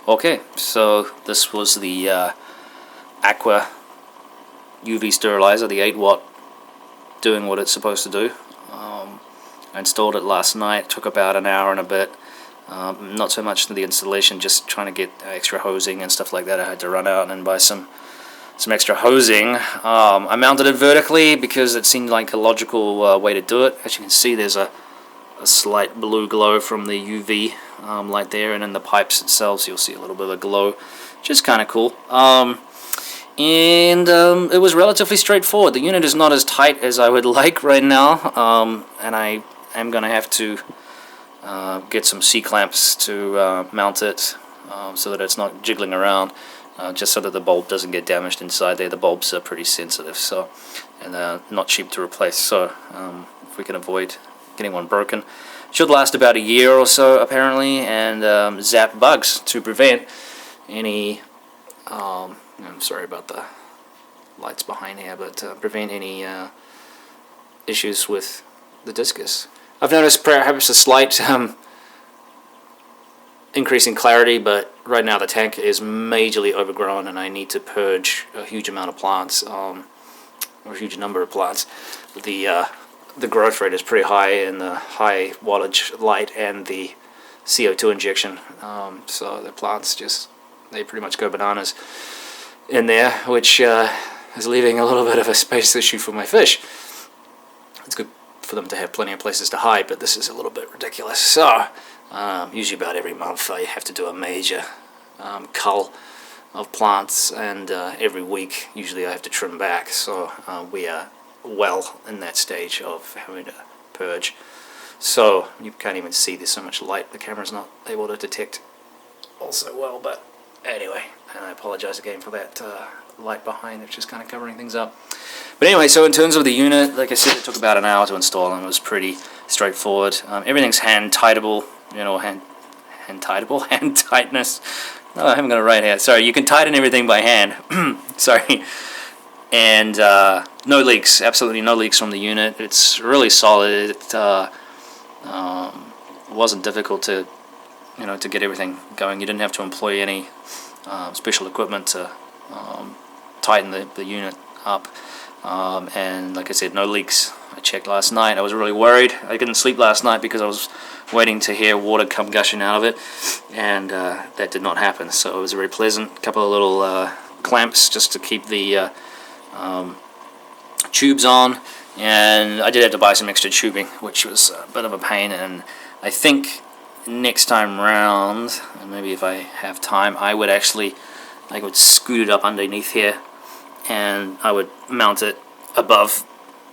Okay, so this was the Aqua UV Sterilizer, the 8 watt, doing what it's supposed to do. I installed it last night. It took about an hour and a bit. Not so much the installation, just trying to get extra hosing and stuff like that. I had to run out and buy some extra hosing. I mounted it vertically because it seemed like a logical way to do it. As you can see, there's a slight blue glow from the UV light there, and in the pipes itself you'll see a little bit of a glow, which is kind of cool. It was relatively straightforward. The unit is not as tight as I would like right now, and I am going to have to get some C-clamps to mount it so that it's not jiggling around, just so that the bulb doesn't get damaged inside there. The bulbs are pretty sensitive, so, and not cheap to replace, so if we can avoid getting one broken. Should last about a year or so apparently, and zap bugs to prevent any I'm sorry about the lights behind here, but prevent any issues with the discus. I've noticed perhaps a slight increase in clarity, but right now the tank is majorly overgrown and I need to purge a huge amount of plants, or a huge number of plants. The growth rate is pretty high in the high wattage light and the CO2 injection, so the plants they pretty much go bananas in there, which is leaving a little bit of a space issue for my fish. It's good for them to have plenty of places to hide, but this is a little bit ridiculous. So usually about every month I have to do a major cull of plants, and every week usually I have to trim back, so we are well in that stage of having to purge. So you can't even see, there's so much light the camera's not able to detect also well, but anyway, and I apologize again for that light behind, it's just kind of covering things up. But anyway, so in terms of the unit, like I said, it took about an hour to install and it was pretty straightforward. Everything's hand tightable, you know, hand tightness. Oh, I haven't got it right here. Sorry, you can tighten everything by hand. Sorry. And no leaks, absolutely no leaks from the unit. It's really solid. It wasn't difficult to get everything going. You didn't have to employ any special equipment to tighten the unit up. And like I said, no leaks. I checked last night. I was really worried. I didn't sleep last night because I was waiting to hear water come gushing out of it, and that did not happen. So it was very pleasant. A couple of little clamps just to keep the tubes on, and I did have to buy some extra tubing, which was a bit of a pain. And I think next time round, and maybe if I have time, I would scoot it up underneath here, and I would mount it above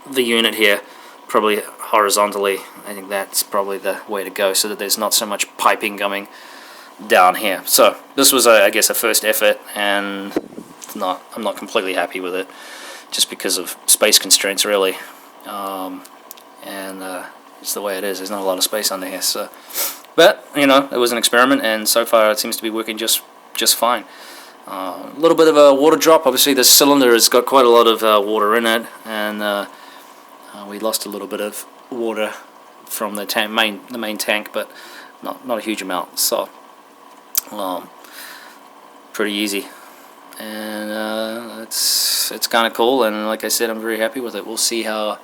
the unit here, probably horizontally. I think that's probably the way to go, so that there's not so much piping coming down here. So this was, I guess, a first effort, and I'm not completely happy with it, just because of space constraints, really. It's the way it is. There's not a lot of space under here, so. But it was an experiment, and so far it seems to be working just fine. A little bit of a water drop. Obviously, this cylinder has got quite a lot of water in it, and we lost a little bit of water from the main tank, but not a huge amount. So pretty easy, and it's kind of cool. And like I said, I'm very happy with it. We'll see how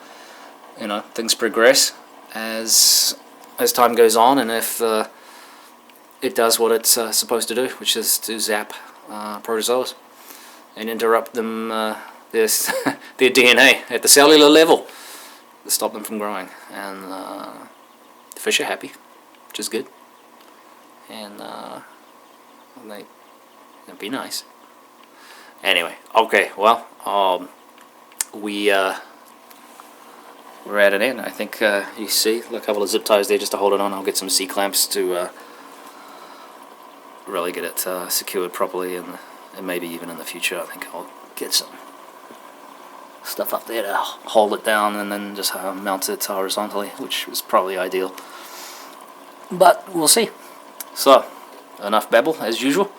things progress as time goes on, and if it does what it's supposed to do, which is to zap protozoas and interrupt them their DNA at the cellular level to stop them from growing. And the fish are happy, which is good, and they'd be nice. Anyway, okay, well, we're at an end. I think you see a couple of zip ties there just to hold it on. I'll get some C-clamps to really get it secured properly, and maybe even in the future I think I'll get some stuff up there to hold it down, and then just mount it horizontally, which is probably ideal. But we'll see. So, enough babble as usual.